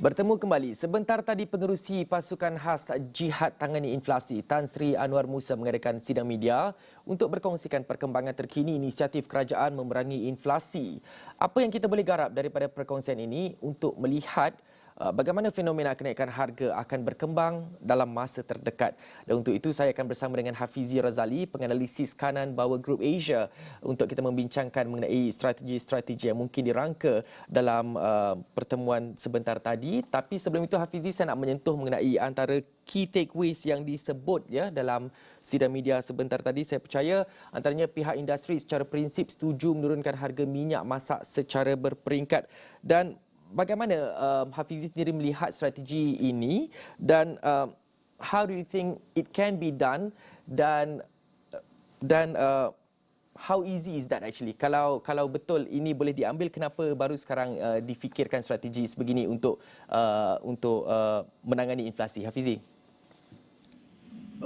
Bertemu kembali. Sebentar tadi pengerusi pasukan khas Jihad Tangani Inflasi Tan Sri Anwar Musa mengadakan sidang media untuk berkongsikan perkembangan terkini inisiatif kerajaan memerangi inflasi. Apa yang kita boleh garap daripada perkongsian ini untuk melihat bagaimana fenomena kenaikan harga akan berkembang dalam masa terdekat. Dan untuk itu saya akan bersama dengan Hafizi Razali, penganalisis kanan Bauer Group Asia, untuk kita membincangkan mengenai strategi-strategi yang mungkin dirangka dalam pertemuan sebentar tadi. Tapi sebelum itu Hafizi, saya nak menyentuh mengenai antara key takeaways yang disebut dalam sidang media sebentar tadi. Saya percaya antaranya pihak industri secara prinsip setuju menurunkan harga minyak masak secara berperingkat. Dan bagaimana Hafizi sendiri melihat strategi ini dan how do you think it can be done dan how easy is that actually? Kalau betul ini boleh diambil, kenapa baru sekarang difikirkan strategi sebegini untuk menangani inflasi? Hafizi.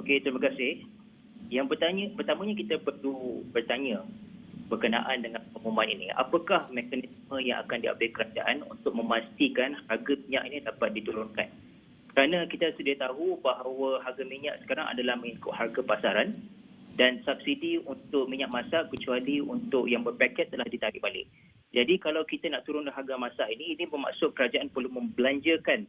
Okey, terima kasih. Yang pertamanya kita perlu bertanya berkenaan dengan pengumuman ini. Apakah mekanisme yang akan diambil kerajaan untuk memastikan harga minyak ini dapat diturunkan? Kerana kita sedia tahu bahawa harga minyak sekarang adalah mengikut harga pasaran dan subsidi untuk minyak masak kecuali untuk yang berpaket telah ditarik balik. Jadi kalau kita nak turun harga masak ini bermaksud kerajaan perlu membelanjakan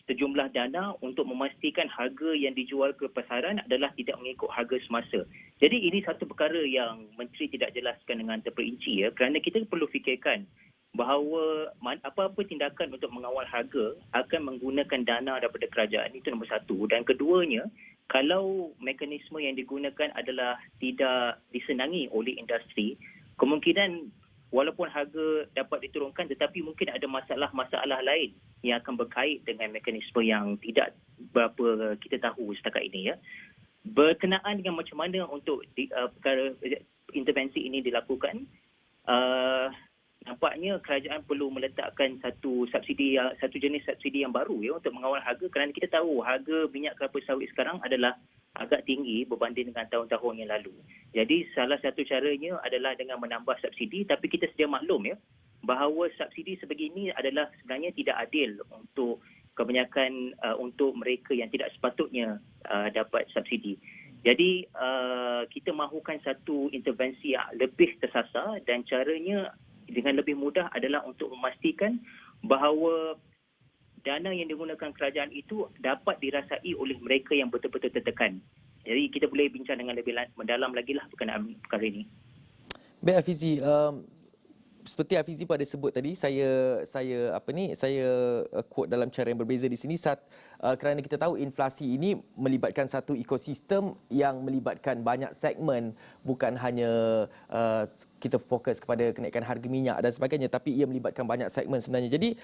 sejumlah dana untuk memastikan harga yang dijual ke pasaran adalah tidak mengikut harga semasa. Jadi ini satu perkara yang Menteri tidak jelaskan dengan terperinci kerana kita perlu fikirkan bahawa apa-apa tindakan untuk mengawal harga akan menggunakan dana daripada kerajaan, itu nombor satu. Dan keduanya, kalau mekanisme yang digunakan adalah tidak disenangi oleh industri, kemungkinan walaupun harga dapat diturunkan tetapi mungkin ada masalah-masalah lain yang akan berkait dengan mekanisme yang tidak berapa kita tahu setakat ini Berkenaan dengan macam mana untuk perkara intervensi ini dilakukan, nampaknya kerajaan perlu meletakkan satu jenis subsidi yang baru untuk mengawal harga, kerana kita tahu harga minyak kelapa sawit sekarang adalah agak tinggi berbanding dengan tahun-tahun yang lalu. Jadi salah satu caranya adalah dengan menambah subsidi, tapi kita sedia maklum bahawa subsidi sebegini adalah sebenarnya tidak adil untuk kebanyakan untuk mereka yang tidak sepatutnya dapat subsidi. Jadi kita mahukan satu intervensi yang lebih tersasar, dan caranya dengan lebih mudah adalah untuk memastikan bahawa dana yang digunakan kerajaan itu dapat dirasai oleh mereka yang betul-betul tertekan. Jadi kita boleh bincang dengan lebih mendalam lagi lah berkenaan perkara ini. Baik Hafizi, seperti Hafizi pada sebut tadi, saya quote dalam cara yang berbeza di sini kerana kita tahu inflasi ini melibatkan satu ekosistem yang melibatkan banyak segmen, bukan hanya kita fokus kepada kenaikan harga minyak dan sebagainya, tapi ia melibatkan banyak segmen sebenarnya. Jadi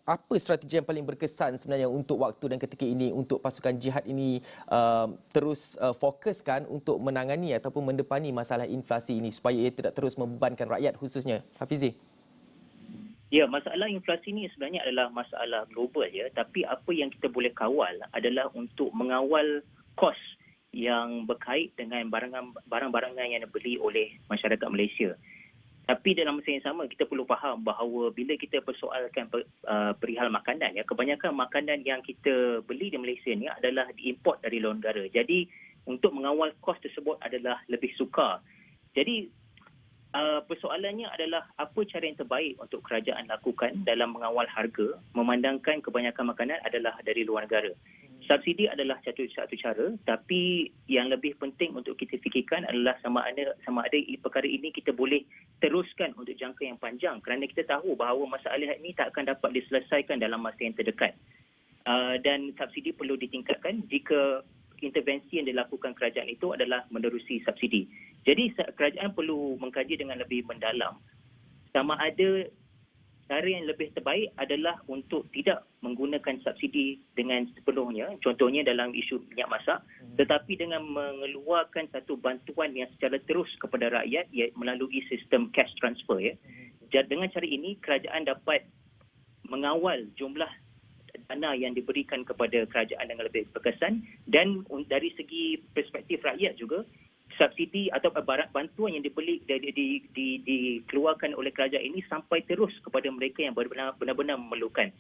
apa strategi yang paling berkesan sebenarnya untuk waktu dan ketika ini untuk pasukan jihad ini terus fokuskan untuk menangani ataupun mendepani masalah inflasi ini supaya ia tidak terus membebankan rakyat khususnya? Hafizi. Ya, masalah inflasi ini sebenarnya adalah masalah global tapi apa yang kita boleh kawal adalah untuk mengawal kos yang berkait dengan barang-barangan yang dibeli oleh masyarakat Malaysia. Tapi dalam masa yang sama kita perlu faham bahawa bila kita persoalkan perihal makanan kebanyakan makanan yang kita beli di Malaysia ni adalah diimport dari luar negara. Jadi untuk mengawal kos tersebut adalah lebih sukar. Jadi persoalannya adalah apa cara yang terbaik untuk kerajaan lakukan dalam mengawal harga, memandangkan kebanyakan makanan adalah dari luar negara. Subsidi adalah satu cara, tapi yang lebih penting untuk kita fikirkan adalah sama ada perkara ini kita boleh teruskan untuk jangka yang panjang, kerana kita tahu bahawa masalah ini tak akan dapat diselesaikan dalam masa yang terdekat. Dan subsidi perlu ditingkatkan jika intervensi yang dilakukan kerajaan itu adalah menerusi subsidi. Jadi kerajaan perlu mengkaji dengan lebih mendalam sama ada cara yang lebih terbaik adalah untuk tidak menggunakan subsidi dengan sepenuhnya, contohnya dalam isu minyak masak, tetapi dengan mengeluarkan satu bantuan yang secara terus kepada rakyat melalui sistem cash transfer. Dengan cara ini kerajaan dapat mengawal jumlah dana yang diberikan kepada kerajaan dengan lebih berkesan, dan dari segi perspektif rakyat juga subsidi atau barang bantuan yang dibeli dikeluarkan oleh kerajaan ini sampai terus kepada mereka yang benar-benar memerlukan.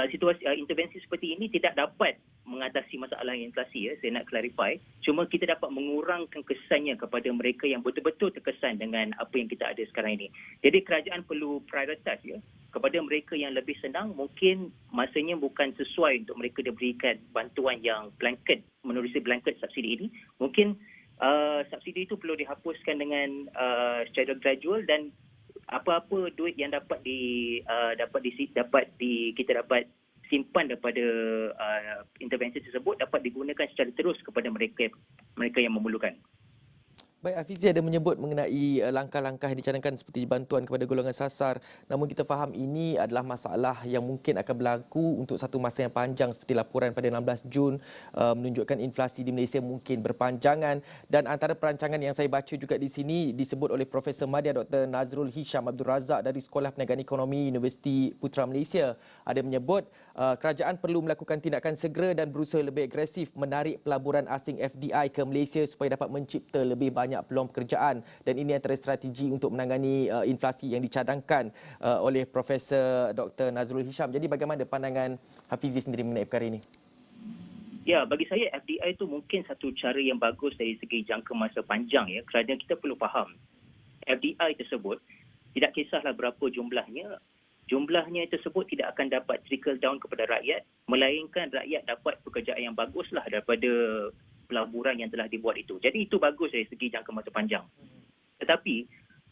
Situasi intervensi seperti ini tidak dapat mengatasi masalah inflasi, ya, saya nak clarify. Cuma kita dapat mengurangkan kesannya kepada mereka yang betul-betul terkesan dengan apa yang kita ada sekarang ini. Jadi kerajaan perlu prioritas, ya, kepada mereka yang lebih senang. Mungkin masanya bukan sesuai untuk mereka diberikan bantuan yang blanket, menerusi blanket subsidi ini. Mungkin subsidi itu perlu dihapuskan dengan secara gradual, dan apa-apa duit yang kita dapat simpan daripada intervensi tersebut dapat digunakan secara terus kepada mereka yang memerlukan. Baik, Hafizi ada menyebut mengenai langkah-langkah yang dicadangkan seperti bantuan kepada golongan sasar. Namun kita faham ini adalah masalah yang mungkin akan berlaku untuk satu masa yang panjang, seperti laporan pada 16 Jun menunjukkan inflasi di Malaysia mungkin berpanjangan. Dan antara perancangan yang saya baca juga di sini disebut oleh Profesor Madya Dr. Nazrul Hisham Abdul Razak dari Sekolah Perniagaan Ekonomi Universiti Putra Malaysia ada menyebut kerajaan perlu melakukan tindakan segera dan berusaha lebih agresif menarik pelaburan asing FDI ke Malaysia supaya dapat mencipta lebih banyak peluang pekerjaan, dan ini antara strategi untuk menangani inflasi yang dicadangkan oleh Profesor Dr. Nazrul Hisham. Jadi bagaimana pandangan Hafizi sendiri mengenai perkara ini? Ya, bagi saya FDI itu mungkin satu cara yang bagus dari segi jangka masa panjang, ya, kerana kita perlu faham FDI tersebut tidak kisahlah berapa jumlahnya tersebut tidak akan dapat trickle down kepada rakyat, melainkan rakyat dapat pekerjaan yang baguslah daripada pelaburan yang telah dibuat itu. Jadi itu bagus dari segi jangka masa panjang. Tetapi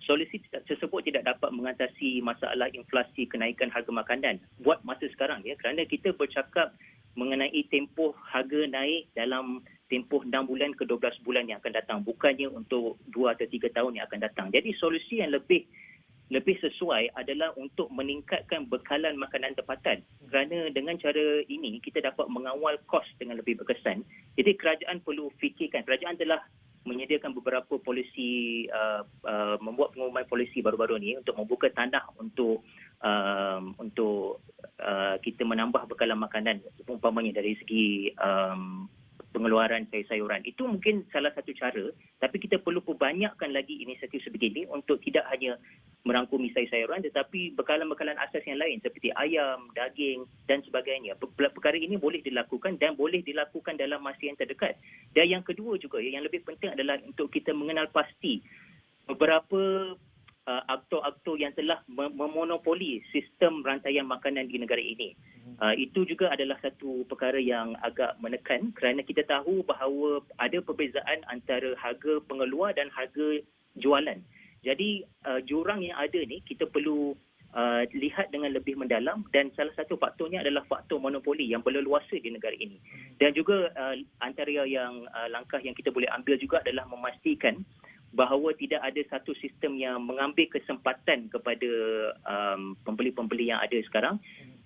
solusi tersebut tidak dapat mengatasi masalah inflasi kenaikan harga makanan buat masa sekarang, ya, kerana kita bercakap mengenai tempoh harga naik dalam tempoh 6 bulan ke 12 bulan yang akan datang, bukannya untuk 2 atau 3 tahun yang akan datang. Jadi solusi yang lebih sesuai adalah untuk meningkatkan bekalan makanan tempatan. Kerana dengan cara ini kita dapat mengawal kos dengan lebih berkesan. Jadi kerajaan perlu fikirkan, kerajaan telah menyediakan beberapa polisi, membuat pengumuman polisi baru-baru ini untuk membuka tanah untuk kita menambah bekalan makanan, umpamanya dari segi pengeluaran sayur-sayuran. Itu mungkin salah satu cara, tapi kita perlu perbanyakkan lagi inisiatif sebegini untuk tidak hanya merangkumi sayur-sayuran tetapi bekalan-bekalan asas yang lain seperti ayam, daging dan sebagainya. Perkara ini boleh dilakukan dan boleh dilakukan dalam masa yang terdekat. Dan yang kedua juga, yang lebih penting adalah untuk kita mengenal pasti beberapa aktor-aktor yang telah memonopoli sistem rantaian makanan di negara ini. Itu juga adalah satu perkara yang agak menekan kerana kita tahu bahawa ada perbezaan antara harga pengeluar dan harga jualan. Jadi jurang yang ada ni kita perlu lihat dengan lebih mendalam, dan salah satu faktornya adalah faktor monopoli yang berleluasa di negara ini. Dan juga antara yang langkah yang kita boleh ambil juga adalah memastikan bahawa tidak ada satu sistem yang mengambil kesempatan kepada pembeli-pembeli yang ada sekarang.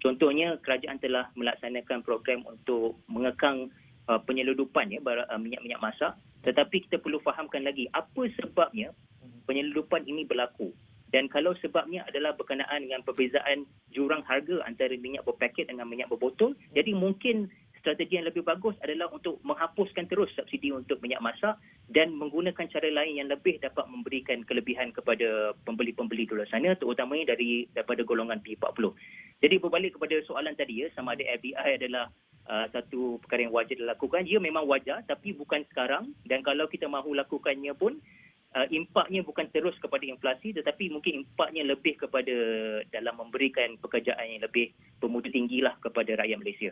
Contohnya kerajaan telah melaksanakan program untuk mengekang penyeludupan, ya, minyak-minyak masak, tetapi kita perlu fahamkan lagi apa sebabnya penyeludupan ini berlaku. Dan kalau sebabnya adalah berkenaan dengan perbezaan jurang harga antara minyak berpaket dengan minyak berbotol, jadi mungkin strategi yang lebih bagus adalah untuk menghapuskan terus subsidi untuk minyak masak dan menggunakan cara lain yang lebih dapat memberikan kelebihan kepada pembeli-pembeli di luar sana, terutamanya daripada golongan P40. Jadi berbalik kepada soalan tadi, ya, sama ada FDI adalah satu perkara yang wajar dilakukan. Ya, memang wajar, tapi bukan sekarang. Dan kalau kita mahu lakukannya pun, impaknya bukan terus kepada inflasi, tetapi mungkin impaknya lebih kepada dalam memberikan pekerjaan yang lebih bermutu tinggilah kepada rakyat Malaysia.